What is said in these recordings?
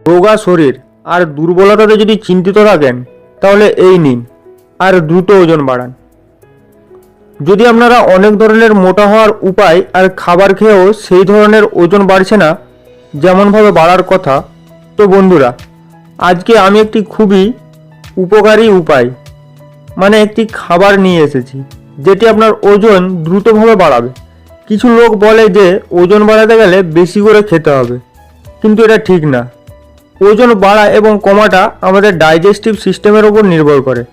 রোগা শরীর আর দুর্বলতাতে যদি চিন্তিত থাকেন তাহলে এই নিন আর দ্রুত ওজন বাড়ান। যদি আপনারা অনেক ধরনের মোটা হওয়ার উপায় আর খাবার খেয়েও সেই ধরনের ওজন বাড়ছে না যেমনভাবে বাড়ার কথা, তো বন্ধুরা আজকে আমি একটি খুবই উপকারী উপায় একটি খাবার নিয়ে এসেছি যেটি আপনার ওজন দ্রুতভাবে বাড়াবে। কিছু লোক বলে যে ওজন বাড়াতে গেলে বেশি করে খেতে হবে, কিন্তু এটা ঠিক না। ওজন বাড়া এবং কমাটা আমাদের ডাইজেস্টিভ সিস্টেমের ওপর নির্ভর করে।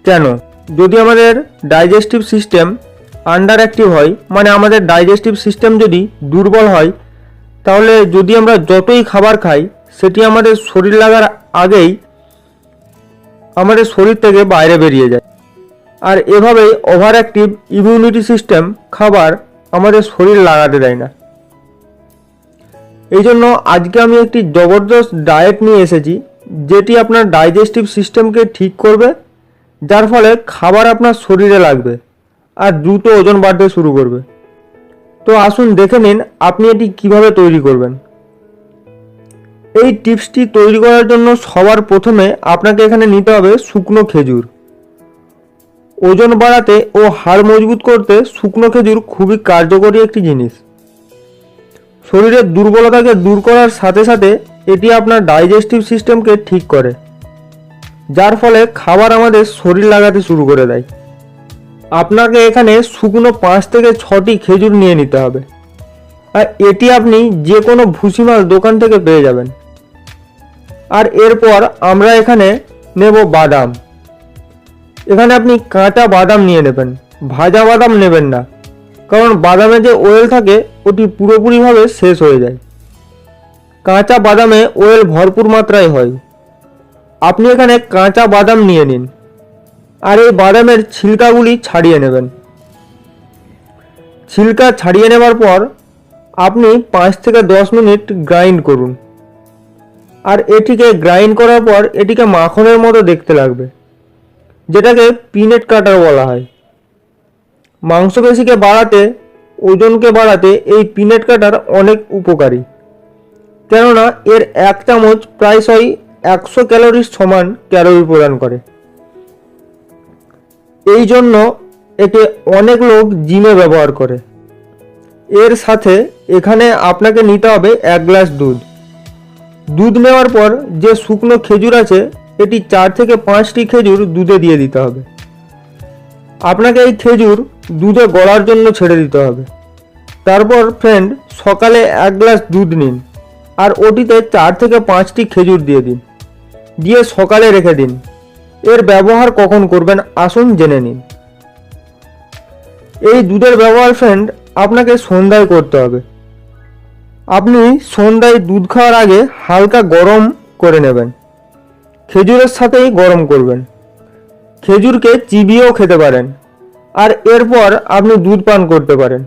কেন? যদি আমাদের ডাইজেস্টিভ সিস্টেম আন্ডার অ্যাক্টিভ হয়, আমাদের ডাইজেস্টিভ সিস্টেম যদি দুর্বল হয়, তাহলে যদি আমরা যতই খাবার খাই সেটি আমাদের শরীর লাগার আগেই আমাদের শরীর থেকে বাইরে বেরিয়ে যায়। আর এভাবেই ওভার অ্যাক্টিভ ইমিউনিটি সিস্টেম খাবার আমাদের শরীর লাগাতে দেয় না। এই জন্য আজকে আমি একটি জবরদস্ত ডায়েট নিয়ে এসেছি যেটি আপনার ডাইজেস্টিভ সিস্টেমকে ঠিক করবে, যার ফলে খাবার আপনার শরীরে লাগবে আর দ্রুত ওজন বাড়তে শুরু করবে। তো আসুন দেখে নিন আপনি এটি কিভাবে তৈরি করবেন। এই টিপসটি তৈরি করার জন্য সবার প্রথমে আপনাকে এখানে নিতে হবে শুকনো খেজুর। ওজন বাড়াতে ও হাড় মজবুত করতে শুকনো খেজুর খুবই কার্যকরী একটি জিনিস। শরীরের দুর্বলতাকে দূর করার সাথে সাথে এটি আপনার ডাইজেস্টিভ সিস্টেমকে ঠিক করে, যার ফলে খাবার আমাদের শরীর লাগাতে শুরু করে দেয়। আপনাকে এখানে শুকনো 5 থেকে 6টি খেজুর নিয়ে নিতে হবে, আর এটি আপনি যে কোনো ভুসিমাল দোকান থেকে পেয়ে যাবেন। আর এরপর আমরা এখানে নেব বাদাম। এখানে আপনি কাঁচা বাদাম নিয়ে নেবেন, ভাজা বাদাম নেবেন না, কারণ বাদামে যে অয়েল থাকে ওটি পুরোপুরিভাবে শেষ হয়ে যায়। কাঁচা বাদামে অয়েল ভরপুর মাত্রায় হয়। আপনি এখানে কাঁচা বাদাম নিয়ে নিন আর এই বাদামের ছিলকাগুলি ছাড়িয়ে নেবেন। ছিলকা ছাড়িয়ে নেবার পর আপনি 5 থেকে 10 মিনিট গ্রাইন্ড করুন। আর এটিকে গ্রাইন্ড করার পর এটিকে মাখনের মতো দেখতে লাগবে, যেটাকে পিনাট বাটার বলা হয়। মাংসপেশিকে বাড়াতে, ওজনকে বাড়াতে এই পিনাট বাটার অনেক উপকারী, কেননা এর 1 চামচ প্রায়শই 100 ক্যালোরির সমান ক্যালোরি প্রদান করে। এই জন্য একে অনেক লোক জিমে ব্যবহার করে। এর সাথে এখানে আপনাকে নিতে হবে 1 গ্লাস দুধ। দুধ নেওয়ার পর যে শুকনো খেজুর আছে এটি 4 থেকে 5টি খেজুর দুধে দিয়ে দিতে হবে। আপনাকে এই খেজুর দুধে গলার জন্য ছেড়ে দিতে হবে। তারপর ফ্রেন্ড, সকালে 1 গ্লাস দুধ নিন আর ওটিতে 4 থেকে 5টি খেজুর দিয়ে দিন, দিয়ে সকালে রেখে দিন। এর ব্যবহার কখন করবেন আসুন জেনে নিন। এই দুধের ব্যবহার ফ্রেন্ড আপনাকে সন্ধ্যায় করতে হবে। আপনি সন্ধ্যায় দুধ খাওয়ার আগে হালকা গরম করে নেবেন, খেজুরের সাথেই গরম করবেন। খেজুরকে চিবিয়েও খেতে পারেন, আর এরপর আপনি দুধ পান করতে পারেন।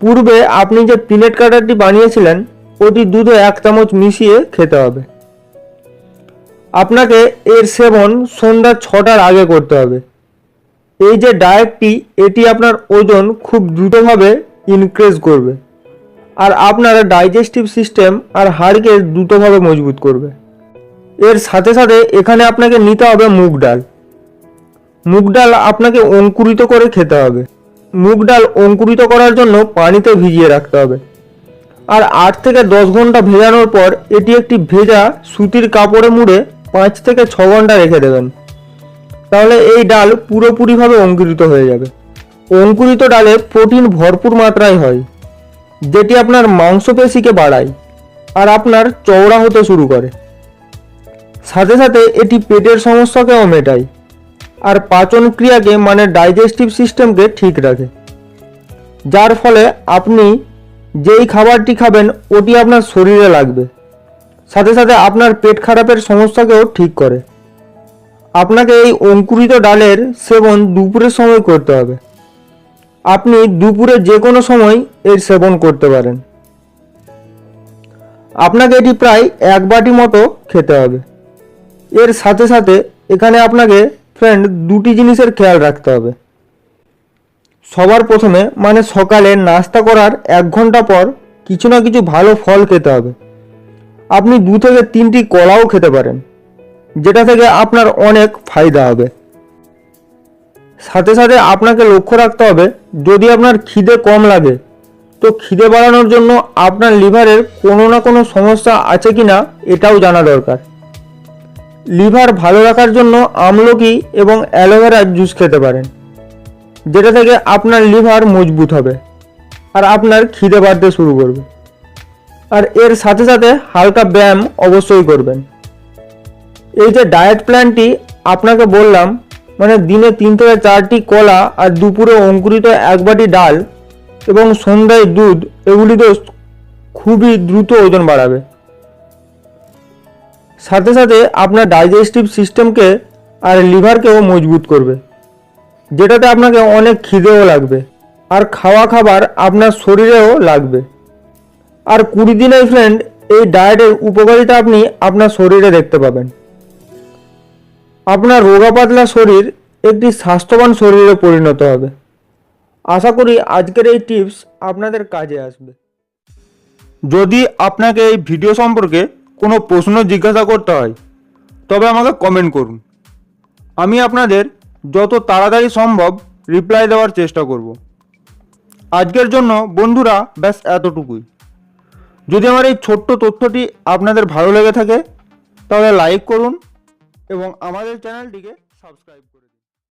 পূর্বে আপনি যে পিনাট বাটারটি বানিয়েছিলেন ওটি দুধে 1 চামচ মিশিয়ে খেতে হবে। আপনাকে এর সেবন সন্ধ্যা 6টার আগে করতে হবে। এই যে ডায়েটটি এটি আপনার ওজন খুব দ্রুতভাবে ইনক্রিজ করবে আর আপনার ডাইজেস্টিভ সিস্টেম আর হাড়কে দ্রুতভাবে মজবুত করবে। এর সাথে সাথে এখানে আপনাকে নিতে হবে মুগ ডাল। মুগ ডাল আপনাকে অঙ্কুরিত করে খেতে হবে। মুগ ডাল অঙ্কুরিত করার জন্য পানিতে ভিজিয়ে রাখতে হবে, আর 8 থেকে 10 ঘন্টা ভেজানোর পর এটি একটি ভেজা সুতির কাপড়ে মুড়ে 5 থেকে 6 ঘন্টা রেখে দেবেন। তাহলে এই ডাল পুরোপুরিভাবে অঙ্কুরিত হয়ে যাবে। অঙ্কুরিত ডালে প্রোটিন ভরপুর মাত্রায় হয়, যেটি আপনার মাংসপেশিকে বাড়ায় আর আপনার চওড়া হতে শুরু করে। সাথে সাথে এটি পেটের সমস্যাকেও মেটায় আর পাচন ক্রিয়াকে ডাইজেস্টিভ সিস্টেমকে ঠিক রাখে, যার ফলে আপনি যেই খাবারটি খাবেন ওটি আপনার শরীরে লাগবে। সাথে সাথে আপনার পেট খারাপের সমস্যাকেও ঠিক করে। আপনাকে এই অঙ্কুরিত ডালের সেবন দুপুরের সময় করতে হবে। আপনি দুপুরে যে কোনো সময় এর সেবন করতে পারেন। আপনাকে এটি প্রায় 1 বাটি মতো খেতে হবে। এর সাথে সাথে এখানে আপনাকে ফ্রেন্ড 2টি জিনিসের খেয়াল রাখতে হবে। সবার প্রথমে মানে সকালে নাস্তা করার 1 ঘন্টা পর কিছু না কিছু ভালো ফল খেতে হবে। আপনি 2 থেকে 3টি কলাও খেতে পারেন, যেটা থেকে আপনার অনেক ফায়দা হবে। সাথে সাথে আপনাকে লক্ষ্য রাখতে হবে, যদি আপনার খিদে কম লাগে তো খিদে বাড়ানোর জন্য আপনার লিভারের কোনো না কোনো সমস্যা আছে কি না এটাও জানা দরকার। লিভার ভালো রাখার জন্য আমলকি এবং অ্যালোভেরার জুস খেতে পারেন, যেটা থেকে আপনার লিভার মজবুত হবে আর আপনার খিদে বাড়তে শুরু করবে। আর এর সাথে সাথে হালকা ব্যায়াম অবশ্যই করবেন। এই যে ডায়েট প্ল্যানটি আপনাকে বললাম, মানে দিনে 3 থেকে 4টি কলা আর দুপুরে অঙ্কুরিত 1 বাটি ডাল এবং সন্ধ্যায় দুধ, এগুলি তো খুবই দ্রুত ওজন বাড়াবে। সাথে সাথে আপনার ডাইজেস্টিভ সিস্টেমকে আর লিভারকেও মজবুত করবে, যেটাতে আপনাকে অনেক খিদেও লাগবে আর খাওয়া খাবার আপনার শরীরেও লাগবে। আর 20 দিনের ফ্রেন্ড, এই ডায়েটের উপকারিতা আপনি আপনার শরীরে দেখতে পাবেন। আপনার রোগা পাতলা শরীর একটি স্বাস্থ্যবান শরীরে পরিণত হবে। আশা করি আজকের এই টিপস আপনাদের কাজে আসবে। যদি আপনাকে এই ভিডিও সম্পর্কে কোনো প্রশ্ন জিজ্ঞাসা করতে হয় তবে আমাকে কমেন্ট করুন। আমি আপনাদের যত তাড়াতাড়ি সম্ভব রিপ্লাই দেওয়ার চেষ্টা করব। আজকের জন্য বন্ধুরা ব্যাস এতটুকুই। যদি আমার এই ছোট্ট তথ্যটি আপনাদের ভালো লেগে থাকে তাহলে লাইক করুন এবং আমাদের চ্যানেলটিকে সাবস্ক্রাইব করুন।